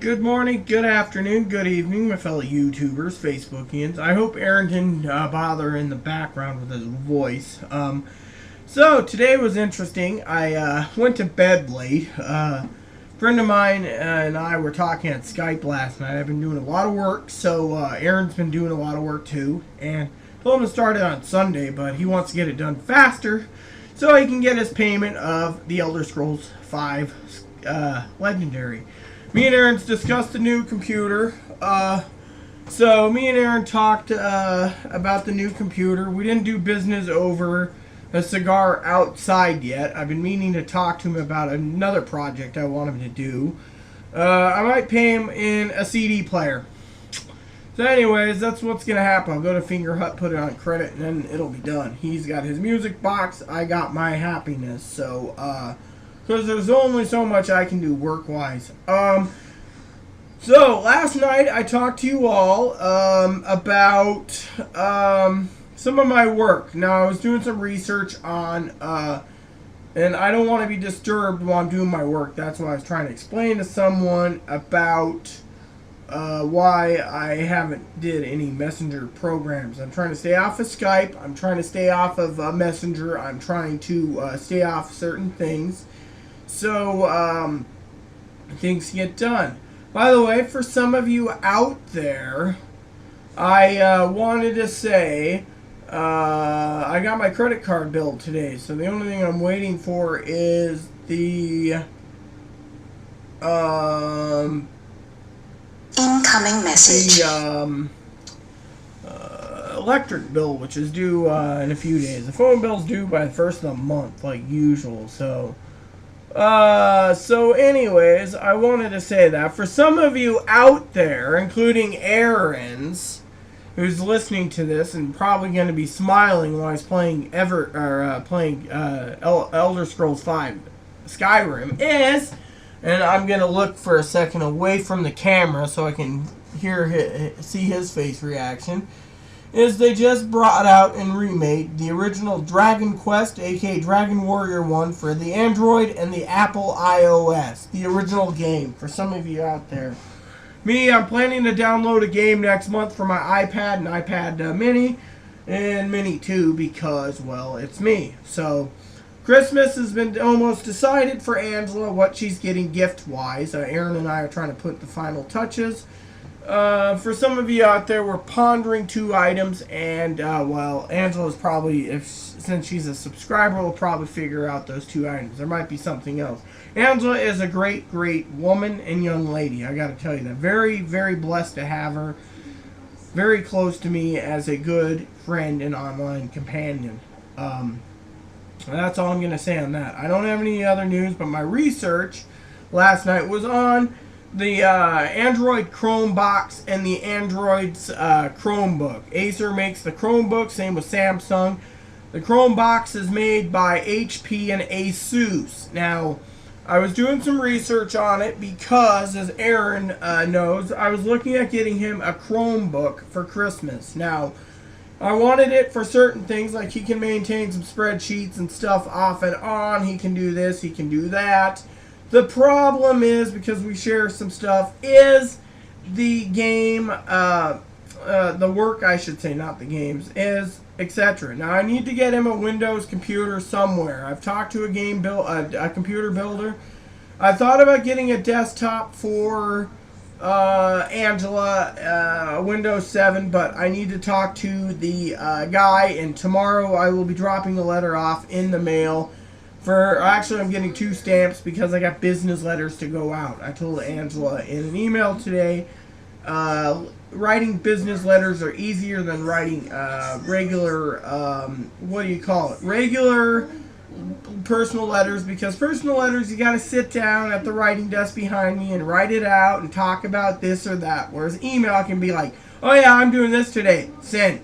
Good morning, good afternoon, good evening, my fellow YouTubers, Facebookians. I hope Aaron didn't bother in the background with his voice. So today was interesting. I went to bed late. A friend of mine and I were talking on Skype last night. I've been doing a lot of work, so Aaron's been doing a lot of work too. And told him to start it on Sunday, but he wants to get it done faster so he can get his payment of the Elder Scrolls V Legendary. Me and Aaron's discussed the new computer. So me and Aaron talked about the new computer. We didn't do business over a cigar outside yet. I've been meaning to talk to him about another project I want him to do. I might pay him in a CD player. So anyways, that's what's going to happen. I'll go to Finger Hut, put it on credit, and then it'll be done. He's got his music box. I got my happiness. So, because there's only so much I can do work-wise. So, last night I talked to you all about some of my work. Now, I was doing some research on, and I don't want to be disturbed while I'm doing my work. That's why I was trying to explain to someone about why I haven't did any Messenger programs. I'm trying to stay off of Skype. I'm trying to stay off of Messenger. I'm trying to stay off certain things. So, things get done. By the way, for some of you out there, I wanted to say, I got my credit card bill today, so the only thing I'm waiting for is the, incoming message. The, electric bill, which is due, in a few days. The phone bill's due by the first of the month, like usual, so... So anyways, I wanted to say that for some of you out there, including Aaron's, who's listening to this and probably going to be smiling while he's playing Elder Scrolls V Skyrim, and I'm going to look for a second away from the camera so I can see his face reaction, is they just brought out and remade the original Dragon Quest, aka Dragon Warrior 1, for the Android and the Apple iOS. The original game, for some of you out there. Me, I'm planning to download a game next month for my iPad and iPad Mini, and Mini 2, because, well, it's me. So, Christmas has been almost decided for Angela, what she's getting gift-wise. Aaron and I are trying to put the final touches. For some of you out there, we're pondering two items, and, well, Angela's probably, since she's a subscriber, will probably figure out those two items. There might be something else. Angela is a great, great woman and young lady, I gotta tell you that. Very, very blessed to have her. Very close to me as a good friend and online companion. That's all I'm gonna say on that. I don't have any other news, but my research last night was on the Android Chrome box and the Android's Chromebook. Acer makes the Chromebook, same with Samsung. The Chrome box is made by HP and Asus. Now, I was doing some research on it because, as Aaron knows, I was looking at getting him a Chromebook for Christmas. Now, I wanted it for certain things, like he can maintain some spreadsheets and stuff off and on. He can do this, he can do that. The problem is, because we share some stuff, is the game, the work, I should say, not the games, is etc. Now, I need to get him a Windows computer somewhere. I've talked to a computer builder. I thought about getting a desktop for Angela, Windows 7, but I need to talk to the guy, and tomorrow I will be dropping a letter off in the mail. Actually, I'm getting 2 stamps because I got business letters to go out. I told Angela in an email today, writing business letters are easier than writing regular, regular personal letters, because personal letters, you got to sit down at the writing desk behind me and write it out and talk about this or that. Whereas email can be like, oh yeah, I'm doing this today, send.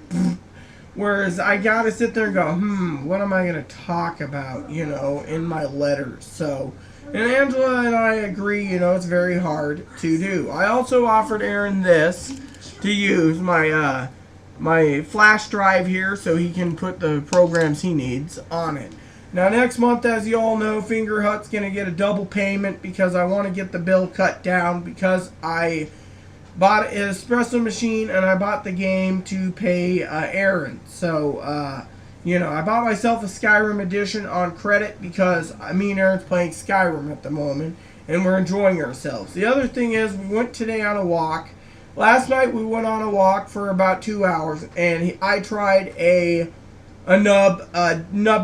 Whereas I gotta sit there and go, what am I gonna talk about, in my letters? So, and Angela and I agree, it's very hard to do. I also offered Aaron this to use, my flash drive here, so he can put the programs he needs on it. Now, next month, as you all know, Finger Hut's going to get a double payment because I want to get the bill cut down because I bought an espresso machine and I bought the game to pay Aaron. So, I bought myself a Skyrim edition on credit because me and Aaron's playing Skyrim at the moment and we're enjoying ourselves. The other thing is we went today on a walk. Last night we went on a walk for about 2 hours and I tried a nub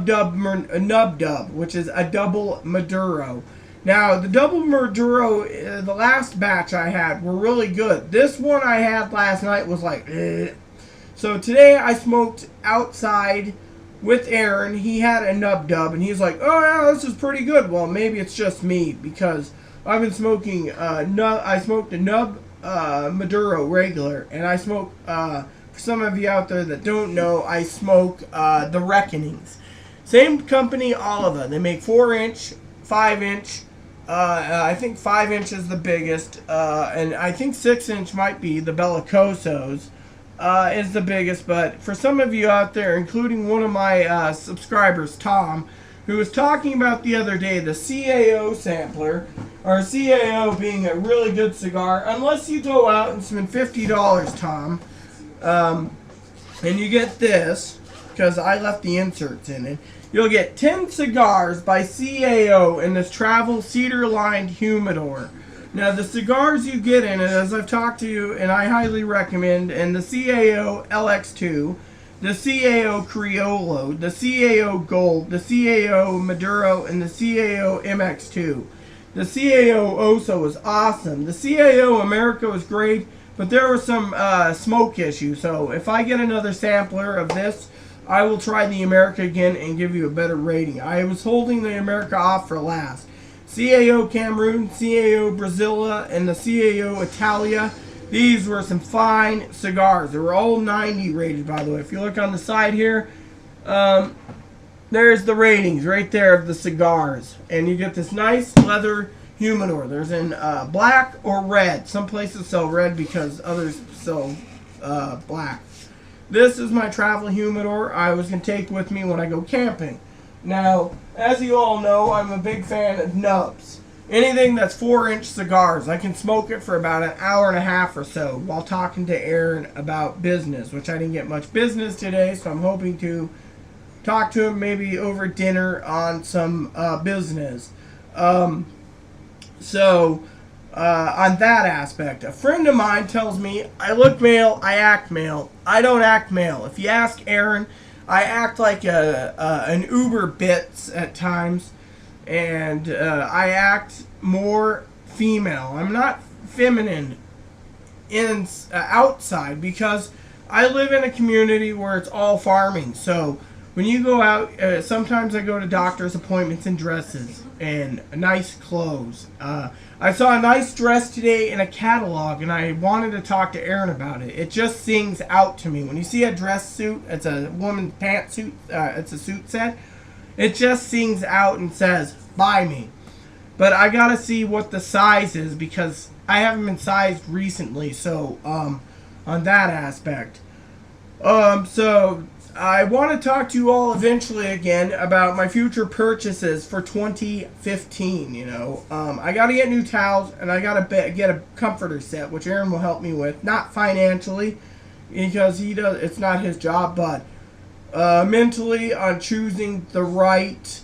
dub, which is a double Maduro. Now, the double Maduro, the last batch I had were really good. This one I had last night was like, eh. So today I smoked outside with Aaron. He had a nub dub, and he's like, oh yeah, this is pretty good. Well, maybe it's just me, because I've been smoking, I smoked a nub Maduro regular, and I smoke, for some of you out there that don't know, I smoke the Reckonings. Same company, Oliva. They make 4-inch, 5-inch. I think 5-inch is the biggest, and I think 6-inch might be the Bellicosos is the biggest. But for some of you out there, including one of my subscribers, Tom, who was talking about the other day the CAO sampler, or CAO being a really good cigar, unless you go out and spend $50, Tom, and you get this, because I left the inserts in it. You'll get 10 cigars by CAO in this travel cedar-lined humidor. Now, the cigars you get in it, as I've talked to you, and I highly recommend, and the CAO LX2, the CAO Criollo, the CAO Gold, the CAO Maduro, and the CAO MX2. The CAO Oso is awesome. The CAO America was great, but there were some smoke issues. So if I get another sampler of this, I will try the America again and give you a better rating. I was holding the America off for last. CAO Cameroon, CAO Brasilia, and the CAO Italia. These were some fine cigars. They were all 90 rated, by the way. If you look on the side here, there's the ratings right there of the cigars. And you get this nice leather humidor. There's in black or red. Some places sell red because others sell black. This is my travel humidor I was going to take with me when I go camping. Now, as you all know, I'm a big fan of nubs. Anything that's 4-inch cigars. I can smoke it for about an hour and a half or so while talking to Aaron about business, which I didn't get much business today, so I'm hoping to talk to him maybe over dinner on some business. On that aspect, a friend of mine tells me, I look male, I act male. I don't act male. If you ask Aaron, I act like an Uber Bits at times, and I act more female. I'm not feminine outside because I live in a community where it's all farming. So when you go out, sometimes I go to doctor's appointments in dresses and nice clothes. I saw a nice dress today in a catalog, and I wanted to talk to Aaron about it. It just sings out to me. When you see a dress suit, it's a woman's pantsuit, it's a suit set, it just sings out and says, buy me. But I gotta see what the size is because I haven't been sized recently, so on that aspect. So I want to talk to you all eventually again about my future purchases for 2015, I got to get new towels, and I got to get a comforter set, which Aaron will help me with. Not financially, because it's not his job, but mentally on choosing the right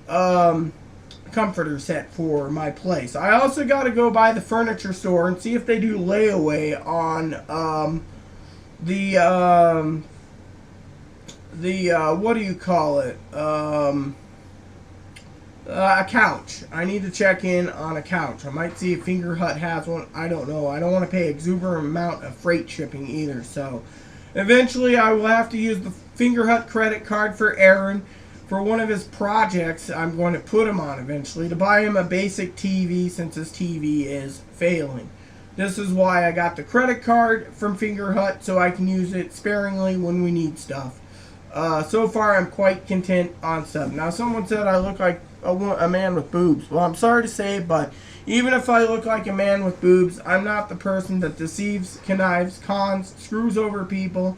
comforter set for my place. I also got to go by the furniture store and see if they do layaway on what do you call it? A couch. I need to check in on a couch. I might see if Finger Hut has one. I don't know. I don't want to pay exuberant amount of freight shipping either. So eventually I will have to use the Finger Hut credit card for Aaron for one of his projects I'm going to put him on eventually to buy him a basic TV since his TV is failing. This is why I got the credit card from Finger Hut so I can use it sparingly when we need stuff. So far, I'm quite content on stuff. Now, someone said I look like a man with boobs. Well, I'm sorry to say, but even if I look like a man with boobs, I'm not the person that deceives, connives, cons, screws over people,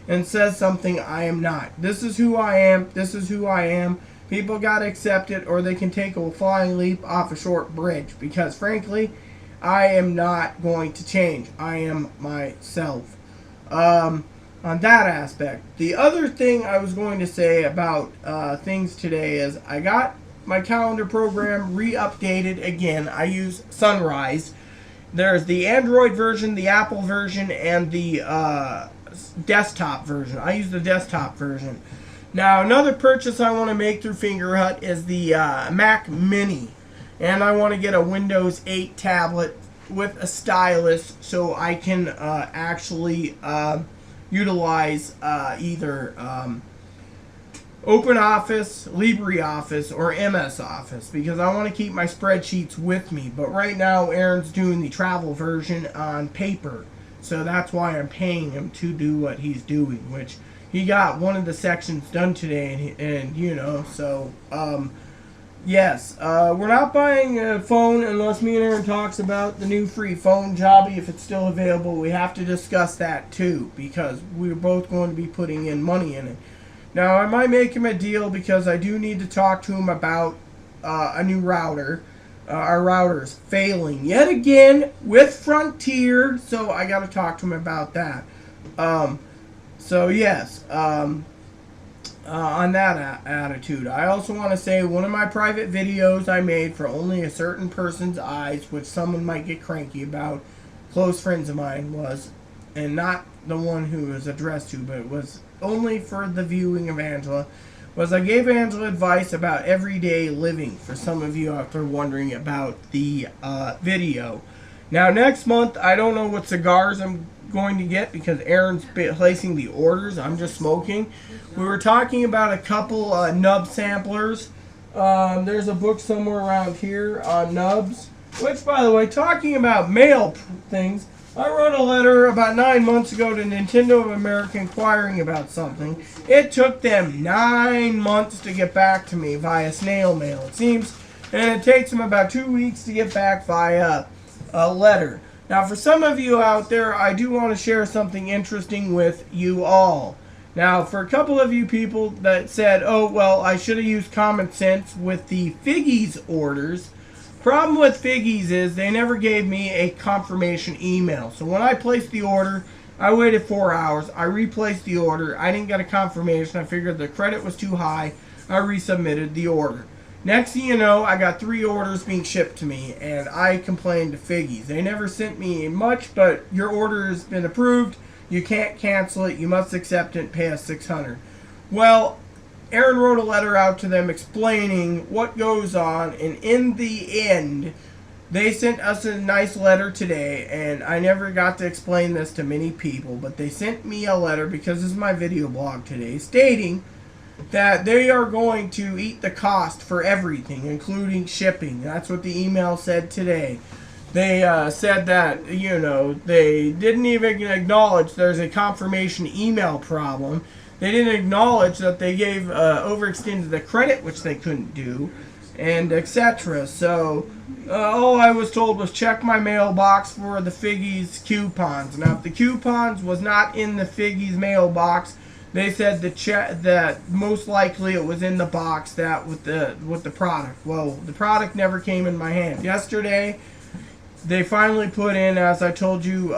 and says something I am not. This is who I am. This is who I am. People got to accept it, or they can take a flying leap off a short bridge. Because, frankly, I am not going to change. I am myself. On that aspect. The other thing I was going to say about things today is I got my calendar program re-updated again. I use Sunrise. There's the Android version, the Apple version, and the desktop version. I use the desktop version. Now, another purchase I want to make through Fingerhut is the Mac Mini. And I want to get a Windows 8 tablet with a stylus so I can actually utilize either OpenOffice, LibreOffice, or MS Office, because I want to keep my spreadsheets with me. But right now, Aaron's doing the travel version on paper, so that's why I'm paying him to do what he's doing, which he got one of the sections done today, and you know, so yes, we're not buying a phone unless me and Aaron talks about the new free phone, Jobby, if it's still available. We have to discuss that too, because we're both going to be putting in money in it. Now, I might make him a deal because I do need to talk to him about a new router. Our router's failing yet again with Frontier, so I got to talk to him about that. So yes, on that attitude, I also want to say one of my private videos I made for only a certain person's eyes, which someone might get cranky about, close friends of mine was, and not the one who was addressed to, but it was only for the viewing of Angela, was I gave Angela advice about everyday living, for some of you out there wondering about the video. Now, next month, I don't know what cigars I'm going to get because Aaron's placing the orders. I'm just smoking. We were talking about a couple nub samplers. There's a book somewhere around here on nubs, which, by the way, talking about mail things, I wrote a letter about 9 months ago to Nintendo of America inquiring about something. It took them 9 months to get back to me via snail mail, it seems, and it takes them about 2 weeks to get back via a letter. Now, for some of you out there, I do want to share something interesting with you all. Now, for a couple of you people that said, oh, well, I should have used common sense with the Figgies orders. Problem with Figgies is they never gave me a confirmation email. So when I placed the order, I waited 4 hours. I replaced the order. I didn't get a confirmation. I figured the credit was too high. I resubmitted the order. Next thing you know, I got 3 orders being shipped to me, and I complained to Figgies. They never sent me much, but your order has been approved. You can't cancel it. You must accept it and pay us $600. Well, Aaron wrote a letter out to them explaining what goes on, and in the end, they sent us a nice letter today, and I never got to explain this to many people, but they sent me a letter, because this is my video blog today, stating that they are going to eat the cost for everything, including shipping. That's what the email said today. They said that, you know, they didn't even acknowledge there's a confirmation email problem. They didn't acknowledge that they gave overextended the credit, which they couldn't do, and etc. So all I was told was check my mailbox for the Figgies coupons. Now, if the coupons was not in the Figgies mailbox, they said that most likely it was in the box that with the product. Well, the product never came in my hand. Yesterday, they finally put in, as I told you,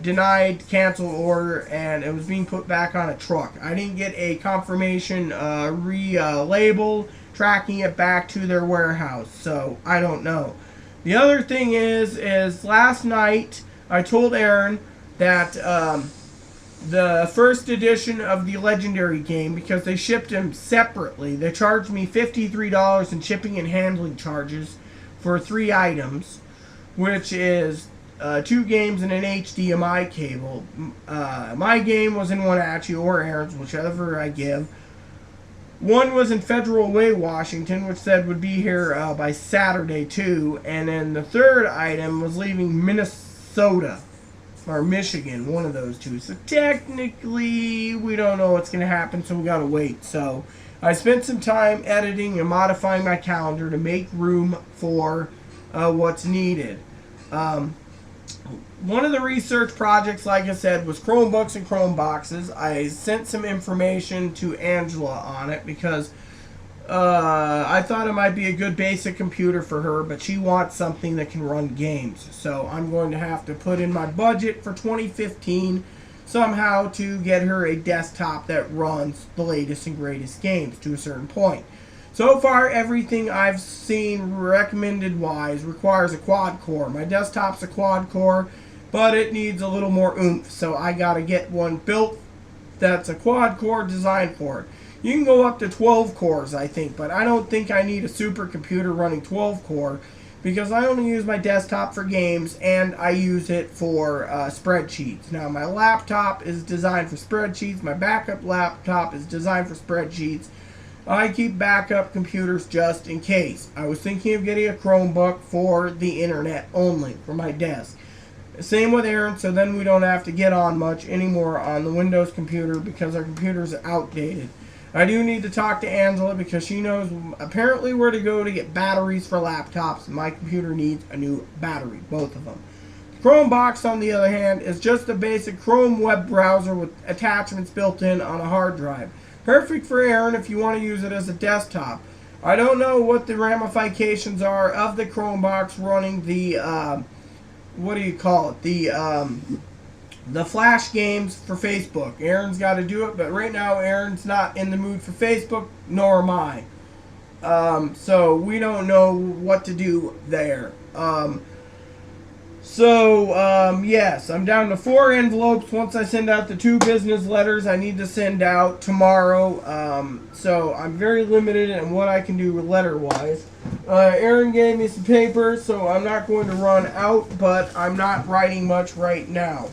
denied cancel order, and it was being put back on a truck. I didn't get a confirmation relabel tracking it back to their warehouse, so I don't know. The other thing is last night I told Aaron that the first edition of the Legendary game, because they shipped them separately, they charged me $53 in shipping and handling charges for 3 items, which is 2 games and an HDMI cable. My game was in Wenatchee or Aaron's, whichever I give. One was in Federal Way, Washington, which said would be here by Saturday too. And then the third item was leaving Minnesota or Michigan, one of those two. So technically, we don't know what's going to happen, so we got to wait. So I spent some time editing and modifying my calendar to make room for what's needed. One of the research projects, like I said, was Chromebooks and Chromeboxes. I sent some information to Angela on it because I thought it might be a good basic computer for her, but she wants something that can run games. So I'm going to have to put in my budget for 2015 somehow to get her a desktop that runs the latest and greatest games to a certain point. So far, everything I've seen recommended wise requires a quad core. My desktop's a quad core, but it needs a little more oomph, so I gotta get one built that's a quad core designed for it. You can go up to 12 cores, I think, but I don't think I need a supercomputer running 12 core because I only use my desktop for games and I use it for spreadsheets. Now, my laptop is designed for spreadsheets. My backup laptop is designed for spreadsheets. I keep backup computers just in case. I was thinking of getting a Chromebook for the internet only, for my desk. Same with Aaron, so then we don't have to get on much anymore on the Windows computer because our computers are outdated. I do need to talk to Angela because she knows apparently where to go to get batteries for laptops. My computer needs a new battery, both of them. The Chromebox, on the other hand, is just a basic Chrome web browser with attachments built in on a hard drive. Perfect for Aaron if you want to use it as a desktop. I don't know what the ramifications are of the Chromebox running the, what do you call it? The Flash games for Facebook. Aaron's got to do it, but right now Aaron's not in the mood for Facebook, nor am I. So we don't know what to do there. Yes, I'm down to 4 envelopes. Once I send out the 2 business letters I need to send out tomorrow. So I'm very limited in what I can do letter-wise. Aaron gave me some paper, so I'm not going to run out, but I'm not writing much right now.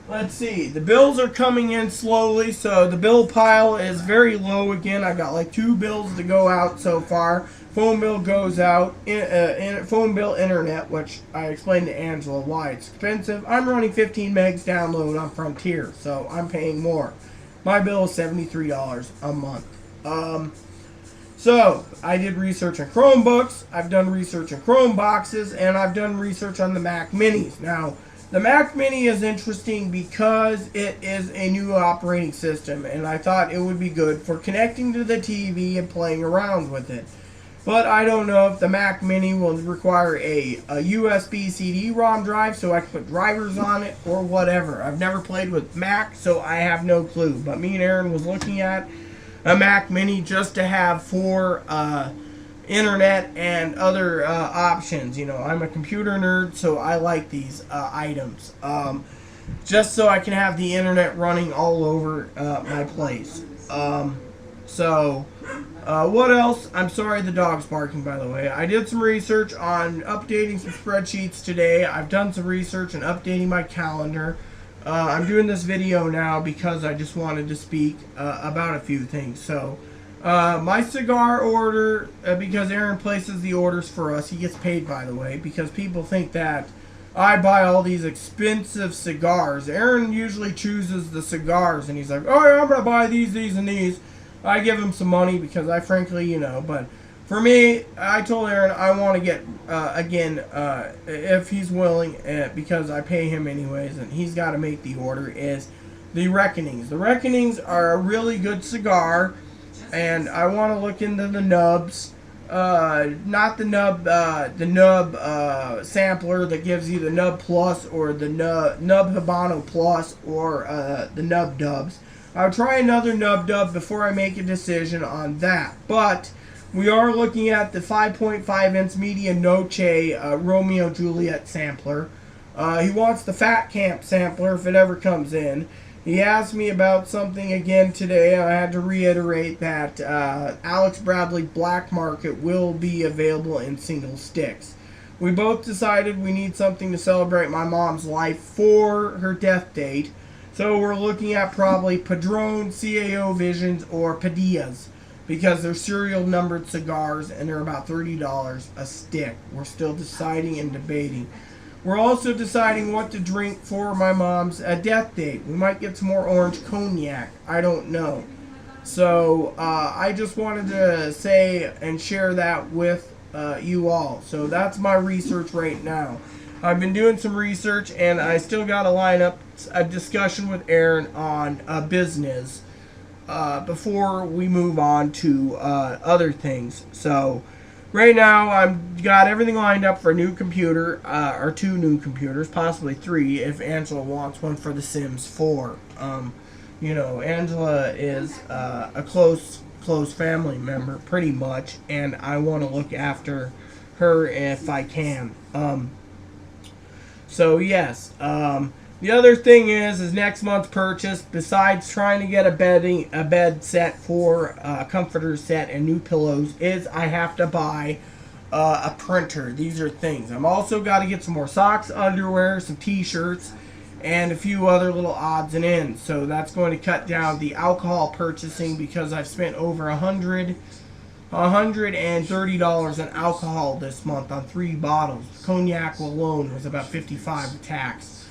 Let's see. The bills are coming in slowly, so the bill pile is very low again. I got like 2 bills to go out so far. Phone bill goes out, phone bill internet, which I explained to Angela why it's expensive. I'm running 15 megs download on Frontier, so I'm paying more. My bill is $73 a month. So, I did research on Chromebooks, I've done research on Chromeboxes, and I've done research on the Mac Minis. Now, the Mac Mini is interesting because it is a new operating system, and I thought it would be good for connecting to the TV and playing around with it. But I don't know if the Mac Mini will require a USB CD-ROM drive so I can put drivers on it or whatever. I've never played with Mac, so I have no clue. But me and Aaron was looking at a Mac Mini just to have for internet and other options. You know, I'm a computer nerd, so I like these items. Just so I can have the internet running all over my place. What else? I'm sorry the dog's barking, by the way. I did some research on updating some spreadsheets today. I've done some research on updating my calendar. I'm doing this video now because I just wanted to speak about a few things. So, my cigar order, because Aaron places the orders for us, he gets paid, by the way, because people think that I buy all these expensive cigars. Aaron usually chooses the cigars, and he's like, oh, yeah, I'm going to buy these, and these. I give him some money because I frankly, you know, but for me, I told Aaron I want to get, if he's willing, because I pay him anyways, and he's got to make the order, is the Reckonings. The Reckonings are a really good cigar, and I want to look into the nubs. Not the nub sampler that gives you the Nub Plus or the Nub Habano Plus or the Nub Dubs. I'll try another Nub Dub before I make a decision on that. But we are looking at the 5.5-inch Media Noche Romeo Juliet sampler. He wants the Fat Camp sampler if it ever comes in. He asked me about something again today. I had to reiterate that Alex Bradley Black Market will be available in single sticks. We both decided we need something to celebrate my mom's life for her death date. So we're looking at probably Padron, CAO Visions, or Padillas, because they're serial numbered cigars and they're about $30 a stick. We're still deciding and debating. We're also deciding what to drink for my mom's death date. We might get some more orange cognac. I don't know. So I just wanted to say and share that with you all. So that's my research right now. I've been doing some research, and I still got to line up a discussion with Aaron on business before we move on to other things. So right now I've got everything lined up for a new computer, or 2 new computers, possibly 3 if Angela wants one for The Sims 4. Angela is a close family member, pretty much, and I want to look after her if I can. So yes, the other thing is next month's purchase, besides trying to get a bed set for a comforter set and new pillows, is I have to buy a printer. These are things. I'm also got to get some more socks, underwear, some t-shirts, and a few other little odds and ends. So that's going to cut down the alcohol purchasing, because I've spent over $130 on alcohol this month on 3 bottles. Cognac alone was about $55 with tax.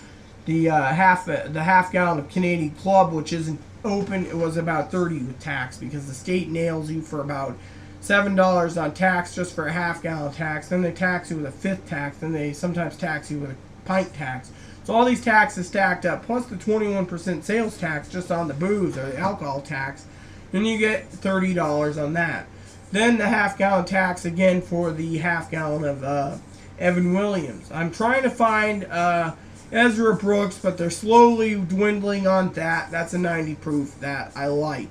The half gallon of Canadian Club, which isn't open, it was about $30 with tax, because the state nails you for about $7 on tax just for a half gallon tax. Then they tax you with a 5th tax. Then they sometimes tax you with a pint tax. So all these taxes stacked up, plus the 21% sales tax just on the booze or the alcohol tax, then you get $30 on that. Then the half gallon tax again for the half gallon of Evan Williams. I'm trying to find Ezra Brooks, but they're slowly dwindling on that. That's a 90 proof that I like.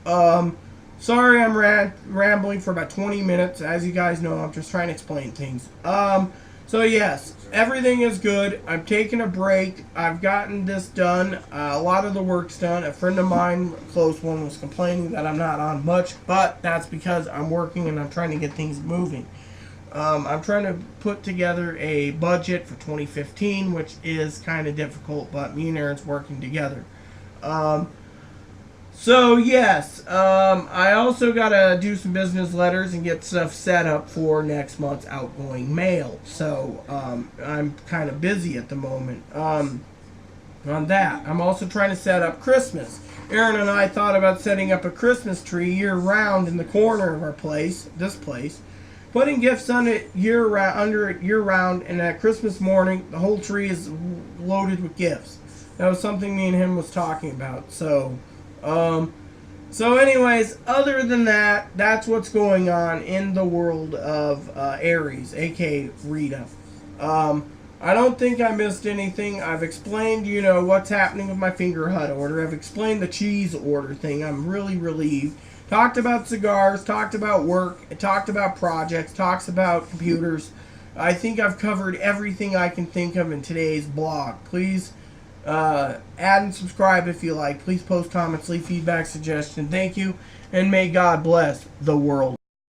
Sorry I'm rambling for about 20 minutes. As you guys know, I'm just trying to explain things. So yes, everything is good. I'm taking a break. I've gotten this done. A lot of the work's done. A friend of mine, a close one, was complaining that I'm not on much, but that's because I'm working and I'm trying to get things moving. I'm trying to put together a budget for 2015, which is kind of difficult, but me and Aaron's working together. So yes, I also got to do some business letters and get stuff set up for next month's outgoing mail. So I'm kind of busy at the moment on that. I'm also trying to set up Christmas. Aaron and I thought about setting up a Christmas tree year-round in the corner of our place, this place, putting gifts on it under it year-round, and at Christmas morning, the whole tree is loaded with gifts. That was something me and him was talking about. So anyways, other than that, that's what's going on in the world of Aries, aka Rita. I don't think I missed anything. I've explained, what's happening with my finger hut order. I've explained the cheese order thing. I'm really relieved. Talked about cigars, talked about work, talked about projects, talks about computers. I think I've covered everything I can think of in today's blog. Please add and subscribe if you like. Please post comments, leave feedback, suggestions. Thank you, and may God bless the world.